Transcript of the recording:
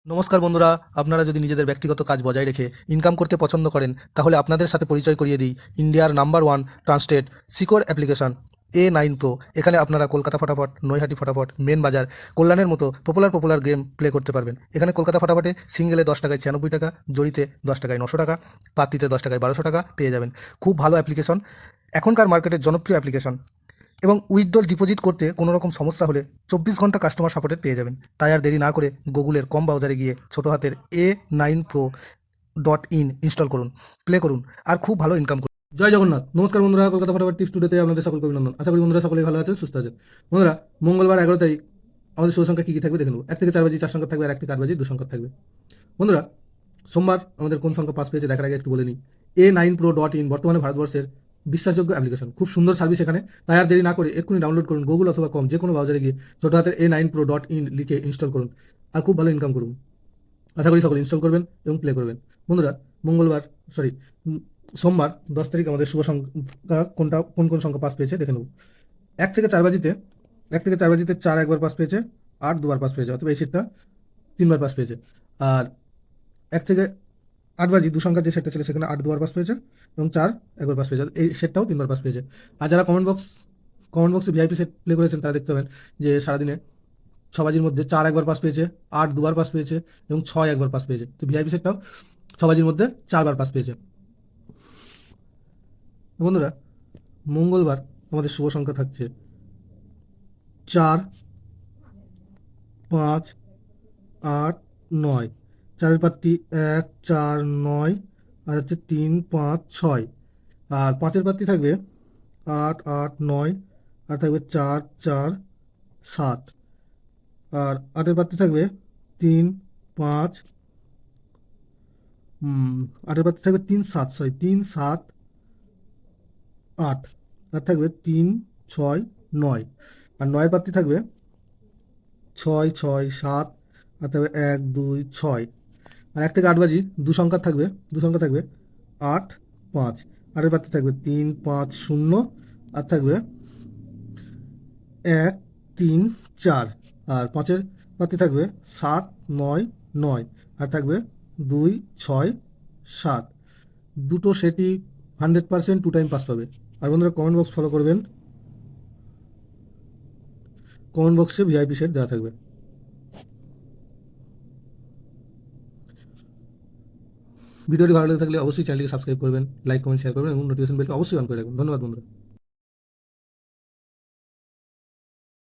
নমস্কার বন্ধুরা, আপনারা যদি নিজেদের ব্যক্তিগত কাজ বজায় রেখে ইনকাম করতে পছন্দ করেন তাহলে আপনাদের সাথে পরিচয় করিয়ে দিই ইন্ডিয়ার number one trusted secure application A9 Pro। এখানে আপনারা কলকাতা ফটাফট, নৈহাটি ফটাফট, মেন বাজার, কল্যাণের মতো পপুলার গেম প্লে করতে পারবেন। এখানে কলকাতা ফটাফটে সিঙ্গেলে 10 টাকায় 96 টাকা, জড়িতে 10 টাকায় 900 টাকা, পাত্তিতে 10 টাকায় 1200 টাকা পেয়ে যাবেন। খুব ভালো অ্যাপ্লিকেশন, এখনকার মার্কেটের জনপ্রিয় অ্যাপ্লিকেশন। এবং উইথড্রল ডিপোজিট করতে কোনো রকম সমস্যা হলে 24 ঘন্টা কাস্টমার সাপোর্টের পেয়ে যাবেন। তাই আর দেরি না করে গুগলের কম ব্রাউজারে গিয়ে ছোটো হাতের A9Pro.in ইনস্টল করুন, প্লে করুন আর খুব ভালো ইনকাম করুন। জয় জগন্নাথ। নমস্কার বন্ধুরা, কলকাতা ফটাফট টিপস টুডেতে আপনাদের সকলকে অভিনন্দন। আশা করি বন্ধুরা সকলেই ভালো আছেন, সুস্থ আছেন। বন্ধুরা, মঙ্গলবার 11 তারিখ আমাদের শুভ সংখ্যা কী কী থাকবে দেখে নেব। 1 থেকে 4 বাজি 4 সংখ্যা থাকবে আর 1 থেকে 8 বাজি 2 সংখ্যা থাকবে। বন্ধুরা, সোমবার আমাদের কোন সংখ্যা পাস পেয়েছে দেখার আগে একটু বলে নিই। A9Pro.in বর্তমানে ভারতবর্ষের বিশ্বাসযোগ্য অ্যাপ্লিকেশন, খুব সুন্দর সার্ভিস এখানে। তাই আর দেরি না করে এক্ষুনি ডাউনলোড করুন। গুগল অথবা কম যে কোনো ব্রাউজারে গিয়ে ছোটো হাতের A9Pro.in লিখে ইনস্টল করুন আর খুব ভালো ইনকাম করুন। আশা করি সকলে ইনস্টল করবেন এবং প্লে করবেন। বন্ধুরা, সোমবার 10 তারিখ আমাদের শুভ সংখ্যা কোন সংখ্যা পাস পেয়েছে দেখে নেব। 1 থেকে 4 বাজিতে 4 একবার পাস পেয়েছে, 8 দুবার পাস পেয়েছে, অথবা এই সিটটা 3বার পাস পেয়েছে। আর 1 থেকে 8 বাজি 2 সংখ্যার যে সেটটা ছিল সেখানে 8 দুবার পাস পেয়েছে এবং 4 একবার পাস পেয়েছে। এই সেটটাও 3বার পাস পেয়েছে। আর যারা কমেন্ট বক্সে ভিআইপি সেট প্লে করেছেন তারা দেখতে পাবেন যে সারাদিনে 6 বাজির মধ্যে 4 একবার পাস পেয়েছে, 8 দুবার পাস পেয়েছে এবং 6 একবার পাস পেয়েছে। তো ভিআইপি সেটটাও 6 বাজির মধ্যে 4বার পাস পেয়েছে। বন্ধুরা, মঙ্গলবার আমাদের শুভ সংখ্যা থাকছে 4, 5, 8, 9। 4-এর পাত্তি 1, 4, 9 আর হচ্ছে 3, 5, 6। আর 5-এর পাত্তি থাকবে 8, 8, 9 আর থাকবে 4, 4, 7। আর 8-এর পাত্তি থাকবে 3, 5, 8-এর পাত্তি থাকবে 3, 7, 3, 7, 8 আর থাকবে 3, 6, 9। আর 9-এর পাত্তি থাকবে 6, 6, 7 আর থাকবে 1, 2, 6। আর 1 থেকে 8 বাজি 2 সংখ্যা থাকবে 8, 5। 8-এর পাত্তি থাকবে 3, 5, 0 আর থাকবে 1, 3, 4। আর 5-এর পাত্তি থাকবে 7, 9, 9 আর থাকবে 2, 6, 7। দুটো সেটই 100% 2 টাইম পাস পাবে। আর বন্ধুরা, কমেন্ট বক্স ফলো করবেন, কমেন্ট বক্সে ভিআইপি সেট দেওয়া থাকবে। ভিডিওটি ভালো লেগে থাকলে অবশ্যই চ্যানেলটিকে সাবস্ক্রাইব করবেন, লাইক কমেন্ট শেয়ার করবেন এবং নোটিফিকেশন বেলটি অবশ্যই অন করে রাখবেন। ধন্যবাদ বন্ধুরা।